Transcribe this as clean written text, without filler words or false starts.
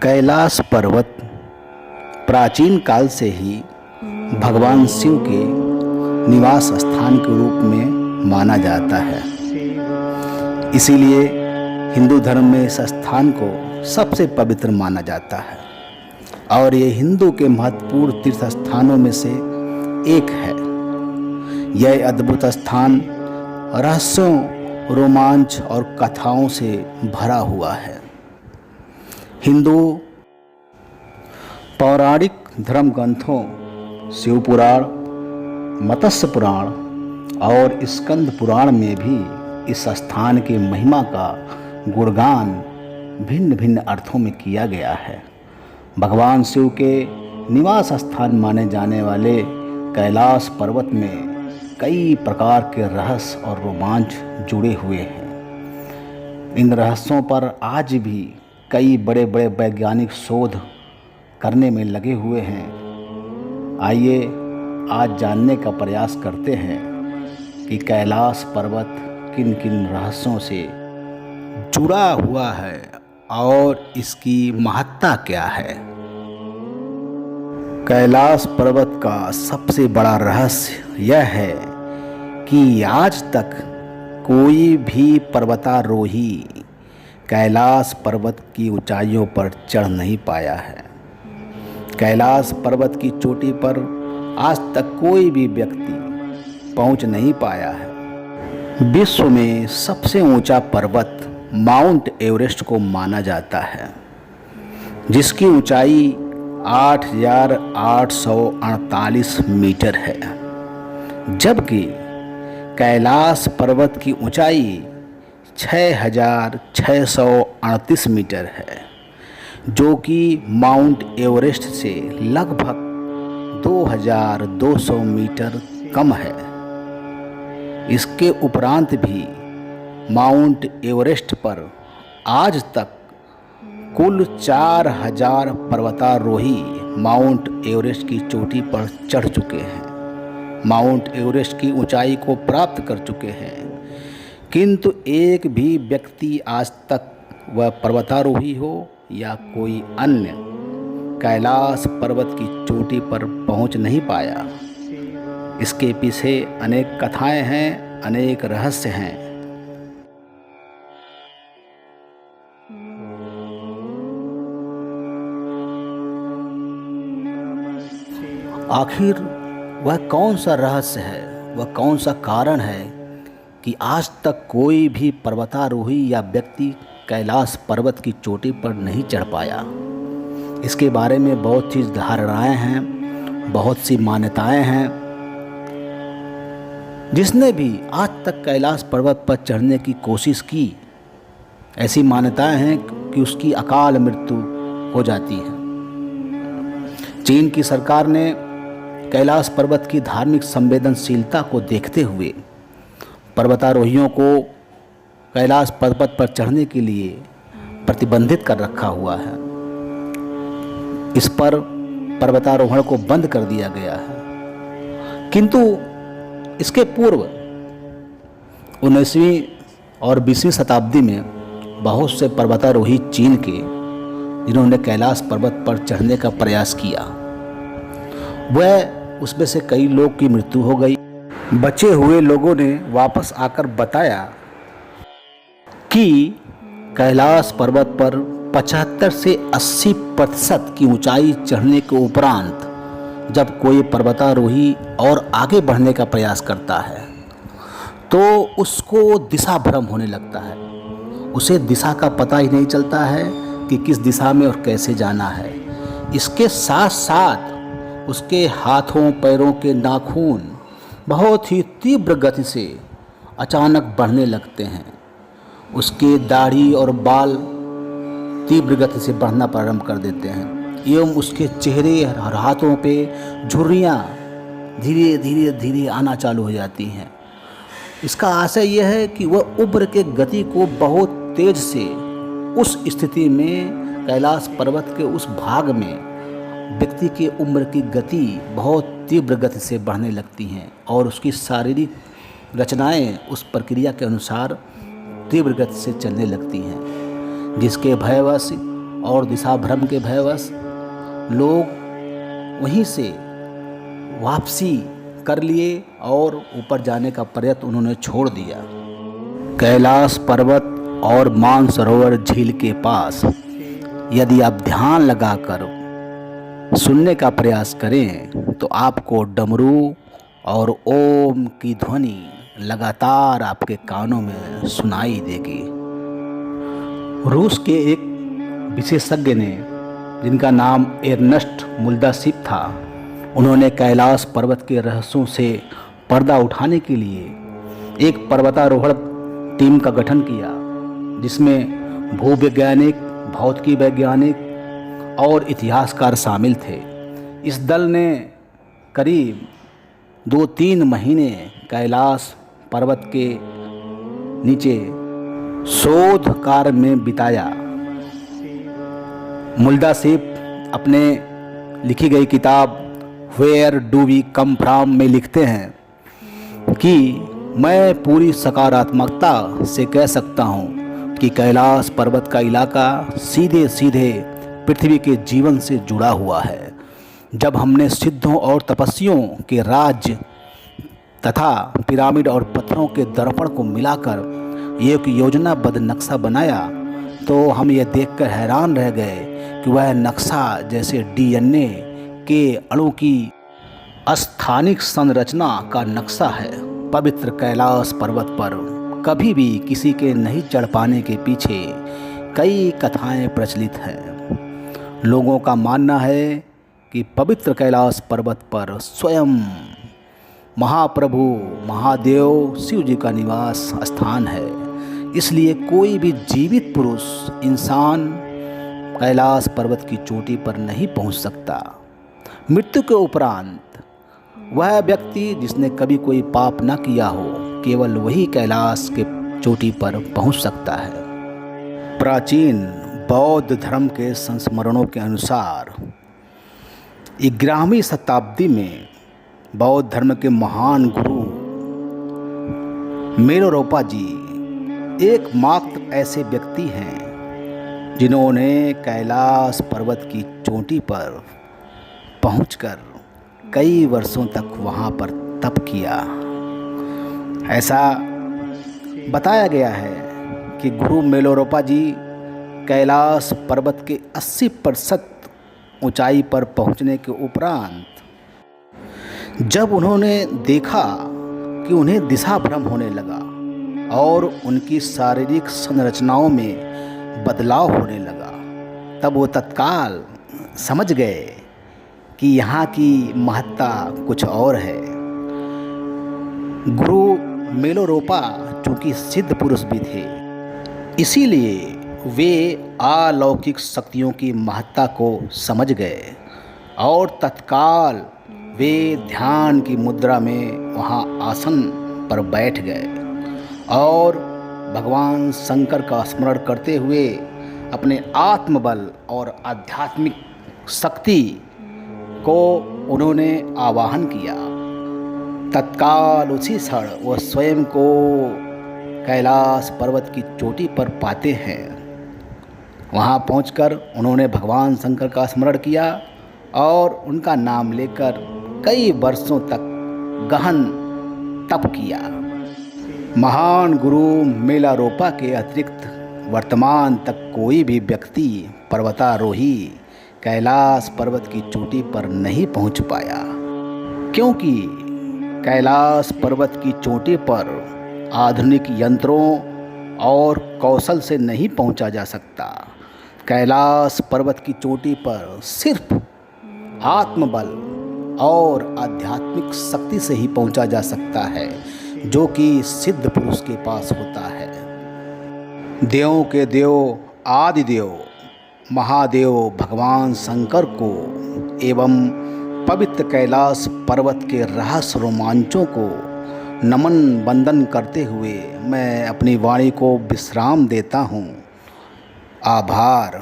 कैलाश पर्वत प्राचीन काल से ही भगवान शिव के निवास स्थान के रूप में माना जाता है। इसीलिए हिंदू धर्म में इस स्थान को सबसे पवित्र माना जाता है और ये हिंदू के महत्वपूर्ण तीर्थ स्थानों में से एक है। यह अद्भुत स्थान रहस्यों, रोमांच और कथाओं से भरा हुआ है। हिंदू पौराणिक धर्म ग्रंथों शिव पुराण, मत्स्य पुराण और स्कंद पुराण में भी इस स्थान की महिमा का गुणगान भिन्न भिन्न अर्थों में किया गया है। भगवान शिव के निवास स्थान माने जाने वाले कैलाश पर्वत में कई प्रकार के रहस्य और रोमांच जुड़े हुए हैं। इन रहस्यों पर आज भी कई बड़े बड़े वैज्ञानिक शोध करने में लगे हुए हैं। आइए आज जानने का प्रयास करते हैं कि कैलाश पर्वत किन किन रहस्यों से जुड़ा हुआ है और इसकी महत्ता क्या है। कैलाश पर्वत का सबसे बड़ा रहस्य यह है कि आज तक कोई भी पर्वतारोही कैलाश पर्वत की ऊंचाइयों पर चढ़ नहीं पाया है। कैलाश पर्वत की चोटी पर आज तक कोई भी व्यक्ति पहुंच नहीं पाया है। विश्व में सबसे ऊंचा पर्वत माउंट एवरेस्ट को माना जाता है, जिसकी ऊंचाई 8,848 मीटर है, जबकि कैलाश पर्वत की ऊंचाई 6,638 मीटर है, जो कि माउंट एवरेस्ट से लगभग 2,200 मीटर कम है। इसके उपरांत भी माउंट एवरेस्ट पर आज तक कुल 4,000 पर्वतारोही माउंट एवरेस्ट की चोटी पर चढ़ चुके हैं, माउंट एवरेस्ट की ऊंचाई को प्राप्त कर चुके हैं, किंतु एक भी व्यक्ति आज तक वह पर्वतारोही हो या कोई अन्य कैलाश पर्वत की चोटी पर पहुंच नहीं पाया। इसके पीछे अनेक कथाएं हैं, अनेक रहस्य हैं। आखिर वह कौन सा रहस्य है, वह कौन सा कारण है कि आज तक कोई भी पर्वतारोही या व्यक्ति कैलाश पर्वत की चोटी पर नहीं चढ़ पाया। इसके बारे में बहुत सी धारणाएं हैं, बहुत सी मान्यताएं हैं। जिसने भी आज तक कैलाश पर्वत पर चढ़ने की कोशिश की, ऐसी मान्यताएं हैं कि उसकी अकाल मृत्यु हो जाती है। चीन की सरकार ने कैलाश पर्वत की धार्मिक संवेदनशीलता को देखते हुए पर्वतारोहियों को कैलाश पर्वत पर चढ़ने के लिए प्रतिबंधित कर रखा हुआ है। इस पर पर्वतारोहण को बंद कर दिया गया है। किंतु इसके पूर्व 19वीं और 20वीं शताब्दी में बहुत से पर्वतारोही चीन के, जिन्होंने कैलाश पर्वत पर चढ़ने का प्रयास किया, वह उसमें से कई लोग की मृत्यु हो गई। बचे हुए लोगों ने वापस आकर बताया कि कैलाश पर्वत पर 75 से 80% की ऊंचाई चढ़ने के उपरांत जब कोई पर्वतारोही और आगे बढ़ने का प्रयास करता है तो उसको दिशा भ्रम होने लगता है। उसे दिशा का पता ही नहीं चलता है कि किस दिशा में और कैसे जाना है। इसके साथ साथ उसके हाथों पैरों के नाखून बहुत ही तीव्र गति से अचानक बढ़ने लगते हैं। उसके दाढ़ी और बाल तीव्र गति से बढ़ना प्रारंभ कर देते हैं एवं उसके चेहरे और हाथों पे झुर्रियाँ धीरे धीरे धीरे आना चालू हो जाती हैं। इसका आशय यह है कि वह उम्र के गति को बहुत तेज से उस स्थिति में कैलाश पर्वत के उस भाग में व्यक्ति की उम्र की गति बहुत तीव्र गति से बढ़ने लगती हैं और उसकी शारीरिक रचनाएं उस प्रक्रिया के अनुसार तीव्र गति से चलने लगती हैं, जिसके भयवश और दिशा भ्रम के भयवश लोग वहीं से वापसी कर लिए और ऊपर जाने का प्रयत्न उन्होंने छोड़ दिया। कैलाश पर्वत और मानसरोवर झील के पास यदि आप ध्यान लगाकर सुनने का प्रयास करें तो आपको डमरू और ओम की ध्वनि लगातार आपके कानों में सुनाई देगी। रूस के एक विशेषज्ञ ने, जिनका नाम एर्नस्ट मुल्दासिफ था, उन्होंने कैलाश पर्वत के रहस्यों से पर्दा उठाने के लिए एक पर्वतारोहण टीम का गठन किया, जिसमें भूवैज्ञानिक, भौतिकी वैज्ञानिक और इतिहासकार शामिल थे। इस दल ने करीब 2-3 महीने कैलाश पर्वत के नीचे शोध कार्य में बिताया। मुल्दासिफ अपने लिखी गई किताब where do we come from में लिखते हैं कि मैं पूरी सकारात्मकता से कह सकता हूँ कि कैलाश पर्वत का इलाका सीधे सीधे पृथ्वी के जीवन से जुड़ा हुआ है। जब हमने सिद्धों और तपस्वियों के राज्य तथा पिरामिड और पत्थरों के दर्पण को मिलाकर एक योजनाबद्ध नक्शा बनाया तो हम ये देखकर हैरान रह गए कि वह नक्शा जैसे डीएनए के अणु की स्थानिक संरचना का नक्शा है। पवित्र कैलाश पर्वत पर कभी भी किसी के नहीं चढ़ पाने के पीछे कई कथाएं प्रचलित हैं। लोगों का मानना है कि पवित्र कैलाश पर्वत पर स्वयं महाप्रभु महादेव शिव जी का निवास स्थान है। इसलिए कोई भी जीवित पुरुष इंसान कैलाश पर्वत की चोटी पर नहीं पहुंच सकता। मृत्यु के उपरांत वह व्यक्ति जिसने कभी कोई पाप न किया हो, केवल वही कैलाश के चोटी पर पहुंच सकता है। प्राचीन बौद्ध धर्म के संस्मरणों के अनुसार 11वीं शताब्दी में बौद्ध धर्म के महान गुरु मेलोरोपा जी एकमात्र ऐसे व्यक्ति हैं जिन्होंने कैलाश पर्वत की चोटी पर पहुंचकर कई वर्षों तक वहां पर तप किया। ऐसा बताया गया है कि गुरु मेलोरोपा जी कैलाश पर्वत के 80% ऊंचाई पर पहुंचने के उपरांत जब उन्होंने देखा कि उन्हें दिशा भ्रम होने लगा और उनकी शारीरिक संरचनाओं में बदलाव होने लगा, तब वो तत्काल समझ गए कि यहाँ की महत्ता कुछ और है। गुरु मेलोरोपा चूँकि सिद्ध पुरुष भी थे, इसीलिए वे अलौकिक शक्तियों की महत्ता को समझ गए और तत्काल वे ध्यान की मुद्रा में वहाँ आसन पर बैठ गए और भगवान शंकर का स्मरण करते हुए अपने आत्मबल और आध्यात्मिक शक्ति को उन्होंने आवाहन किया। तत्काल उसी क्षण वह स्वयं को कैलाश पर्वत की चोटी पर पाते हैं। वहाँ पहुंचकर उन्होंने भगवान शंकर का स्मरण किया और उनका नाम लेकर कई वर्षों तक गहन तप किया। महान गुरु मेलोरोपा के अतिरिक्त वर्तमान तक कोई भी व्यक्ति पर्वतारोही कैलाश पर्वत की चोटी पर नहीं पहुंच पाया, क्योंकि कैलाश पर्वत की चोटी पर आधुनिक यंत्रों और कौशल से नहीं पहुंचा जा सकता। कैलाश पर्वत की चोटी पर सिर्फ आत्मबल और आध्यात्मिक शक्ति से ही पहुंचा जा सकता है, जो कि सिद्ध पुरुष के पास होता है। देवों के देव आदिदेव महादेव भगवान शंकर को एवं पवित्र कैलाश पर्वत के रहस्य रोमांचों को नमन वंदन करते हुए मैं अपनी वाणी को विश्राम देता हूँ। आभार।